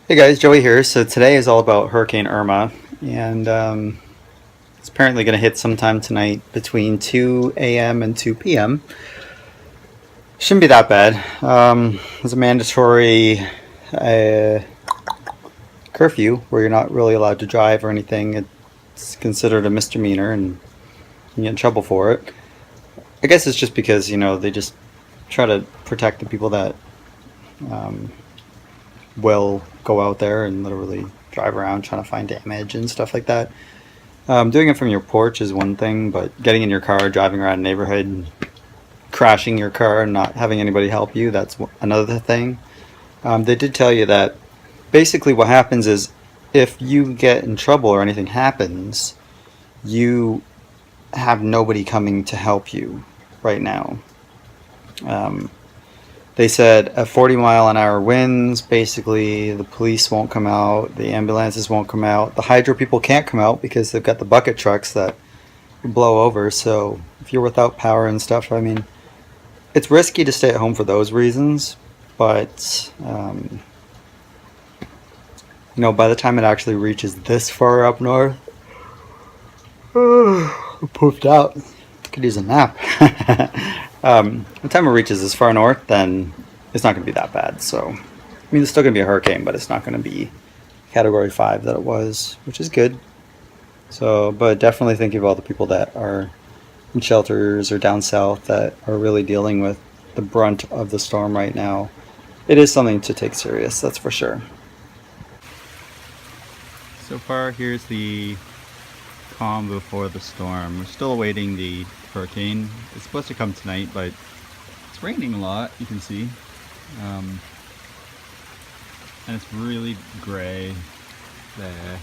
Hey guys, Joey here. So today is all about Hurricane Irma, and it's apparently going to hit sometime tonight between 2 a.m. and 2 p.m. Shouldn't be that bad. There's a mandatory uh, curfew where you're not really allowed to drive or anything. It's considered a misdemeanor, and you can get in trouble for it. I guess it's just because they just try to protect the people that um, will go out there and literally drive around trying to find damage and stuff like that. Doing it from your porch is one thing, but getting in your car, driving around a neighborhood, crashing your car, and not having anybody help you, that's another thing. They did tell you that basically what happens is if you get in trouble or anything happens, you have nobody coming to help you right now. Um, they said at 40-mile-an-hour winds, basically the police won't come out, the ambulances won't come out, the hydro people can't come out because they've got the bucket trucks that blow over. So if you're without power and stuff, I mean, it's risky to stay at home for those reasons. But by the time it actually reaches this far up north, poofed out. Could use a nap. By the time it reaches this far north, then it's not going to be that bad. So, I mean, it's still going to be a hurricane, but it's not going to be Category 5 that it was, which is good. So, but definitely think of all the people that are in shelters or down south that are really dealing with the brunt of the storm right now. It is something to take serious, that's for sure. So far, here's the calm before the storm. We're still awaiting the hurricane. It's supposed to come tonight, but it's raining a lot, you can see. And it's really gray there.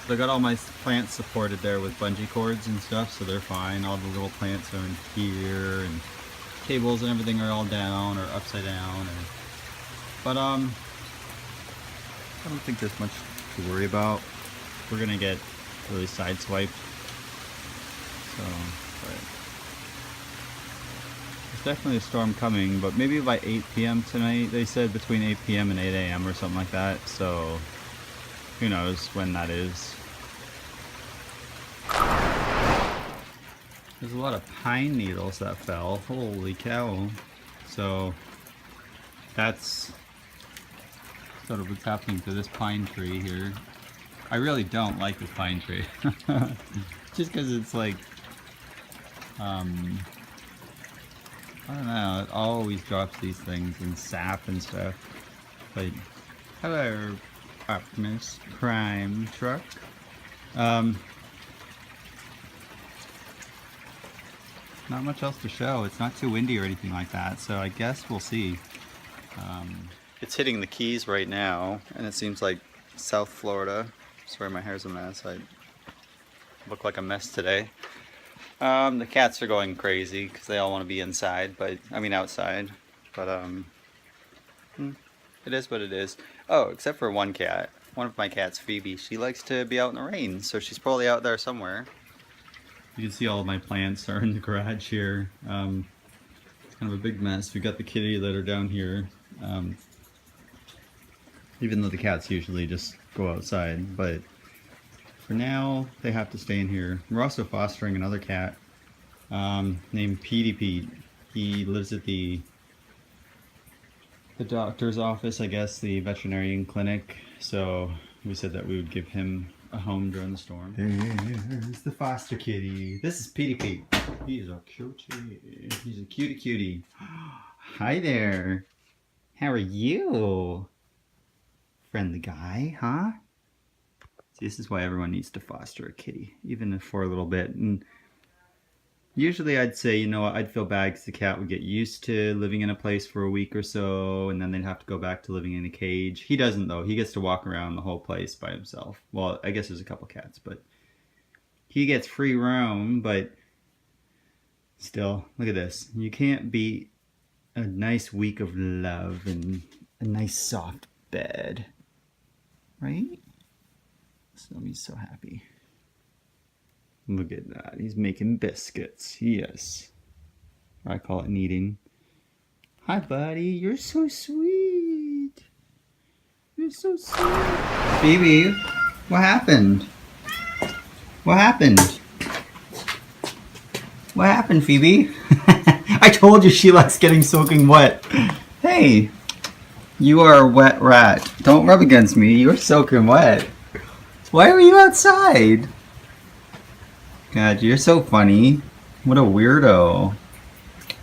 So I got all my plants supported there with bungee cords and stuff, so they're fine. All the little plants are in here, and cables and everything are all down or upside down. But I don't think there's much to worry about. We're gonna get really sideswiped. So, but there's definitely a storm coming, but maybe by 8 p.m. tonight. They said between 8 p.m. and 8 a.m. or something like that. So who knows when that is. There's a lot of pine needles that fell. Holy cow. So that's sort of what's happening to this pine tree here. I really don't like this pine tree. Just because it's like, I don't know, it always drops these things and sap and stuff. But, hello, Optimus Prime truck. Not much else to show. It's not too windy or anything like that, so I guess we'll see. It's hitting the Keys right now, and it seems like South Florida. Sorry, my hair's a mess. I look like a mess today. The cats are going crazy because they all want to be inside, but I mean outside. But it is what it is. Oh, except for one cat. One of my cats, Phoebe. She likes to be out in the rain, so she's probably out there somewhere. You can see all of my plants are in the garage here. It's kind of a big mess. We got the kitty litter down here. Even though the cats usually just go outside, but for now they have to stay in here. We're also fostering another cat named Petey Pete. He lives at the doctor's office, I guess, the veterinarian clinic. So we said that we would give him a home during the storm. There's the foster kitty. This is Petey Pete. He's a cutie. He's a cutie. Hi there. How are you? Friendly guy, huh? See, this is why everyone needs to foster a kitty, even for a little bit. And usually I'd say, you know what, I'd feel bad because the cat would get used to living in a place for a week or so, and then they'd have to go back to living in a cage. He doesn't, though. He gets to walk around the whole place by himself. Well, I guess there's a couple cats, but he gets free roam, but still, look at this. You can't beat a nice week of love and a nice soft bed. Right? So he's so happy. Look at that. He's making biscuits. Yes. I call it kneading. Hi, buddy. You're so sweet. you're so sweet. Phoebe, what happened? What happened? What happened, Phoebe? I told you she likes getting soaking wet. Hey, you are a wet rat. Don't rub against me. You're soaking wet. Why are you outside? God, you're so funny. What a weirdo.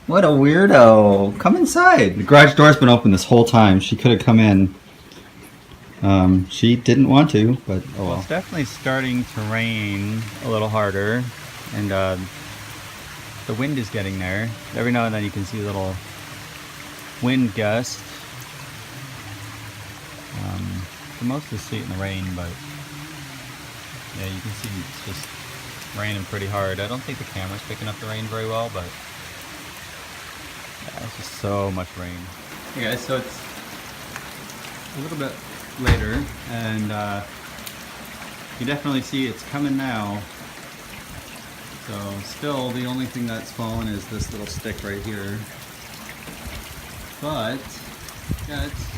What a weirdo. Come inside. The garage door's been open this whole time. She could have come in. She didn't want to, but oh well. It's definitely starting to rain a little harder, and the wind is getting there. Every now and then you can see a little wind gust. The most is sleet in the rain, but yeah, you can see it's just raining pretty hard. I don't think the camera's picking up the rain very well, but yeah, it's just so much rain. Hey guys, so it's a little bit later, and you definitely see it's coming now. So still the only thing that's fallen is this little stick right here. But yeah, it's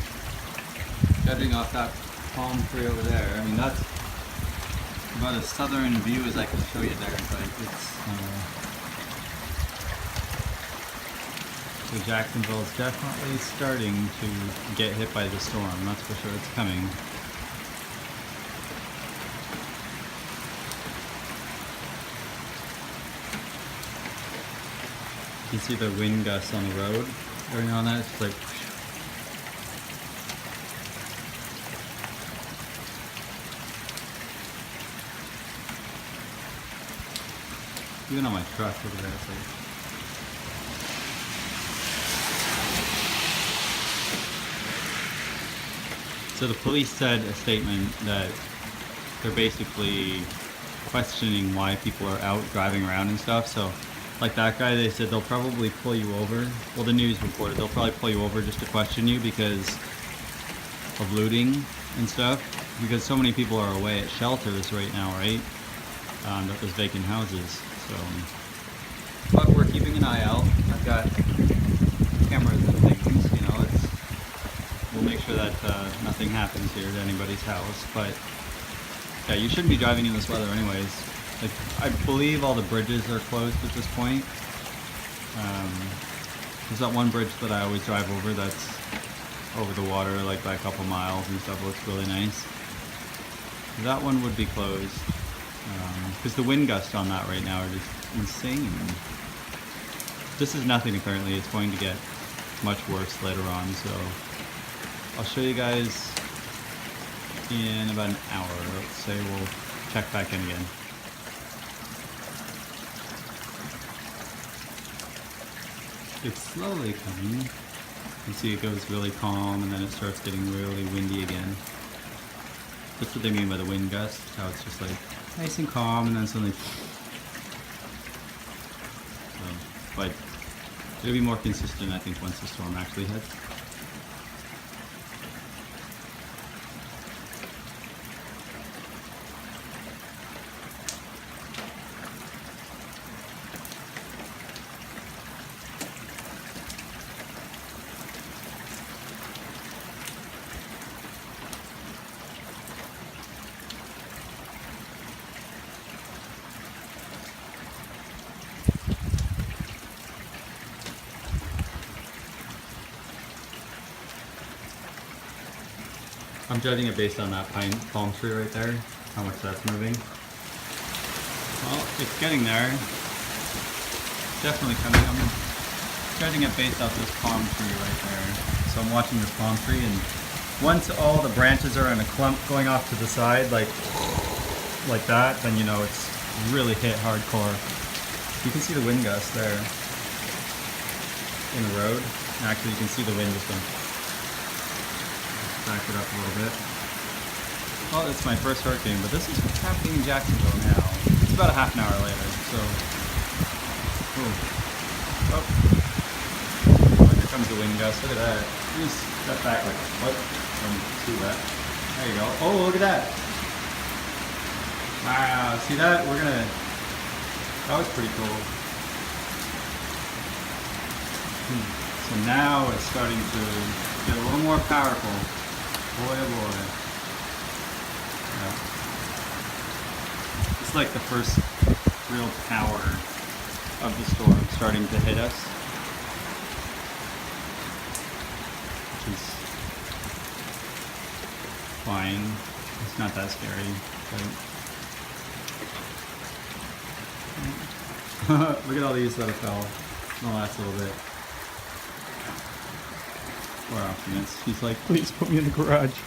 judging off that palm tree over there. I mean, that's about as southern view as I can show you there, but it's so Jacksonville is definitely starting to get hit by the storm. That's for sure. It's coming. You can see the wind gusts on the road. Every now and then it's like even on my truck, look at that. It's like, so the police said a statement that they're basically questioning why people are out driving around and stuff. So like that guy, they said they'll probably pull you over. Well, the news reported they'll probably pull you over just to question you because of looting and stuff. Because so many people are away at shelters right now, right? That there's vacant houses. So, but we're keeping an eye out. I've got cameras and things, you know, we'll make sure that nothing happens here to anybody's house. But yeah, you shouldn't be driving in this weather anyways. Like, I believe all the bridges are closed at this point. There's that one bridge that I always drive over that's over the water like by a couple miles and stuff. Looks really nice. That one would be closed. Because the wind gusts on that right now are just insane. This is nothing apparently. It's going to get much worse later on, so I'll show you guys in about an hour. Let's say we'll check back in again. It's slowly coming. You see it goes really calm and then it starts getting really windy again. That's what they mean by the wind gust, how it's just like nice and calm and then suddenly. So, but it'll be more consistent, I think, once the storm actually hits. I'm judging it based on that palm tree right there, how much that's moving. Well, it's getting there. Definitely coming. I'm judging it based off this palm tree right there. So I'm watching this palm tree, and once all the branches are in a clump going off to the side, like that, then you know it's really hit hardcore. You can see the wind gust there in the road. Actually, you can see the wind just going. Back it up a little bit. Oh, it's my first hurricane, but this is what's happening in Jacksonville now. It's about a half an hour later, so. Oh, here comes the wind gust. Look at that. You just step back like a foot from too wet. There you go. Oh, look at that. Wow, see that? That was pretty cool. So now it's starting to get a little more powerful. Boy, oh boy. Yeah. It's like the first real power of the storm starting to hit us. Which is fine. It's not that scary. But look at all these that fell in the last little bit. Poor Optimus. He's like, please put me in the garage.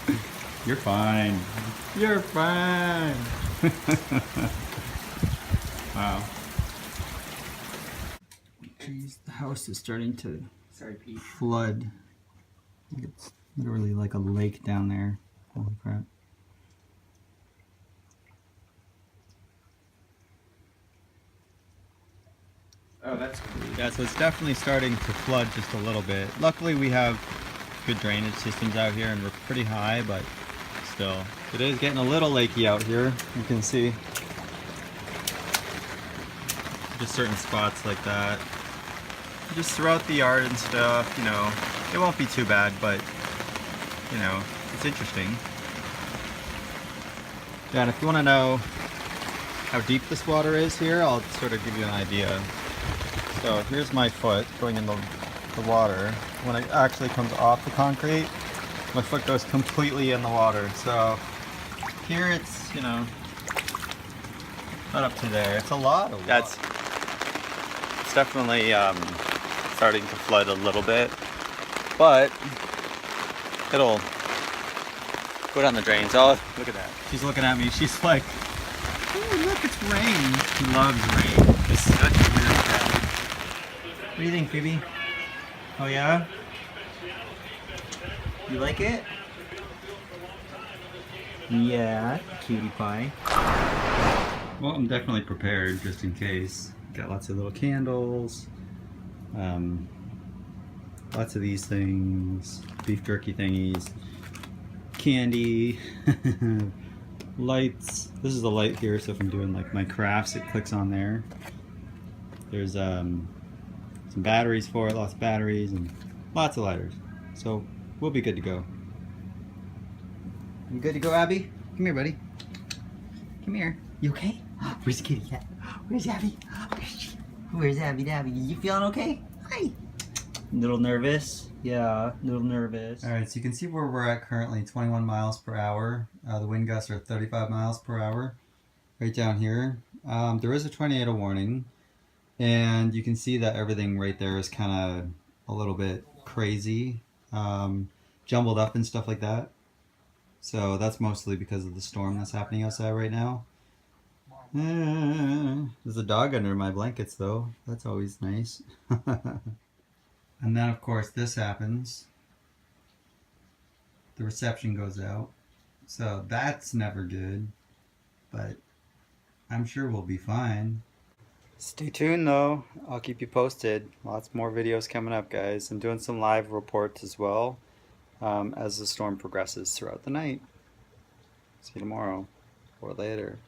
You're fine. You're fine. Wow. Jeez, the house is starting to flood. It's literally like a lake down there. Holy crap. Oh, that's cool. Yeah, so it's definitely starting to flood just a little bit. Luckily we have good drainage systems out here and we're pretty high, but still. It is getting a little lakey out here, you can see. Just certain spots like that. Just throughout the yard and stuff, you know. It won't be too bad, but, you know, it's interesting. Yeah, and if you want to know how deep this water is here, I'll sort of give you an idea. So here's my foot going in the water. When it actually comes off the concrete, my foot goes completely in the water. So here it's, you know, not up to there. It's a lot of water. It's definitely starting to flood a little bit, but it'll go down the drains. Oh, look at that. She's looking at me. She's like, oh, look, it's rain. She loves rain. It's such a weird cat. What do you think, Phoebe? Oh, yeah? You like it? Yeah, cutie pie. Well, I'm definitely prepared just in case. Got lots of little candles. Lots of these things. Beef jerky thingies. Candy. Lights. This is the light here, so if I'm doing like my crafts, it clicks on there. There's some batteries for it, lots of batteries, and lots of lighters. So we'll be good to go. You good to go, Abby? Come here, buddy. Come here. You okay? Where's the kitty cat? Where's Abby? Where's Abby Dabby? You feeling okay? Hi. A little nervous? Yeah, a little nervous. Alright, so you can see where we're at currently, 21 miles per hour. The wind gusts are 35 miles per hour. Right down here. There is a tornado warning. And you can see that everything right there is kind of a little bit crazy. Jumbled up and stuff like that. So that's mostly because of the storm that's happening outside right now. There's a dog under my blankets though. That's always nice. And then of course this happens. The reception goes out. So that's never good. But I'm sure we'll be fine. Stay tuned though. I'll keep you posted. Lots more videos coming up, guys. I'm doing some live reports as well as the storm progresses throughout the night. See you tomorrow or later.